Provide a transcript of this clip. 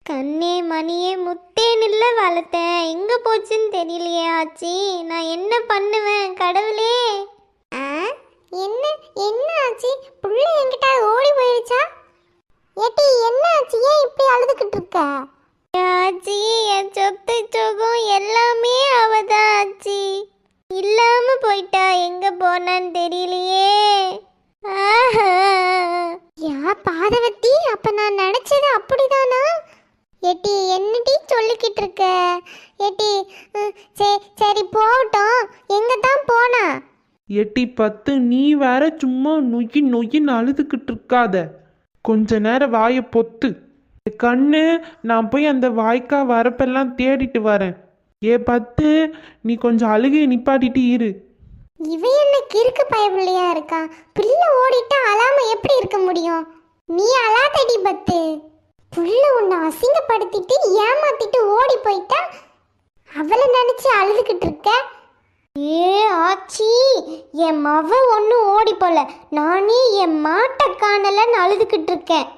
கண்ணே மணியே முத்தேனில்ல வளர்த்தேன், எங்க போச்சுன்னு தெரியலையே ஆச்சி. நான் என்ன பண்ணுவேன் கடவுளே? என்ன என்ன ஆச்சு? புள்ள என்கிட்ட ஓடி போயிடுச்சா? ஏட்டி என்ன ஆச்சு? ஏன் இப்படி அழுதுகிட்டு இருக்க? ஆச்சி, என் சொத்து சொகம் எல்லாமே அவதான் ஆச்சி. இல்லாம போயிட்டா, எங்க போனான்னு தெரியலையே. யா பாதவத்தி, அப்ப நான் நினைச்சது அப்படிதானா? ஏட்டி என்னடி சொல்லிக்கிட்டு இருக்க? ஏட்டி சரி போகட்டும், எங்க தான் போனா? எட்டி பத்து, நீ வேற சும்மா நொய்யின்னு அழுதுகிட்டு இருக்காத. கொஞ்ச நேரம் வாயை பொத்து. கண்ணு, நான் போய் அந்த வாய்க்கா வரப்பெல்லாம் தேடிட்டு வரேன். ஏ பத்து, நீ கொஞ்சம் அழுகையை நிப்பாட்டிட்டு இரு. இவ என்ன கிறுக்கு பயபிள்ளையா இருக்கா? பிள்ளை ஓடிட்டா அழாம எப்படி இருக்க முடியும்? நீ அழாதடி பத்து. புள்ள உன்னை அசிங்கப்படுத்திட்டு ஏமாத்திட்டு ஓடி போயிட்டா அவளை நினைச்சு அழுதுகிட்டு இருக்க? ஏ ஆச்சி, என் மவ ஒன்னும் ஓடி போல, நானே என் மாட்டை காணலன்னு அழுதுகிட்டு இருக்கேன்.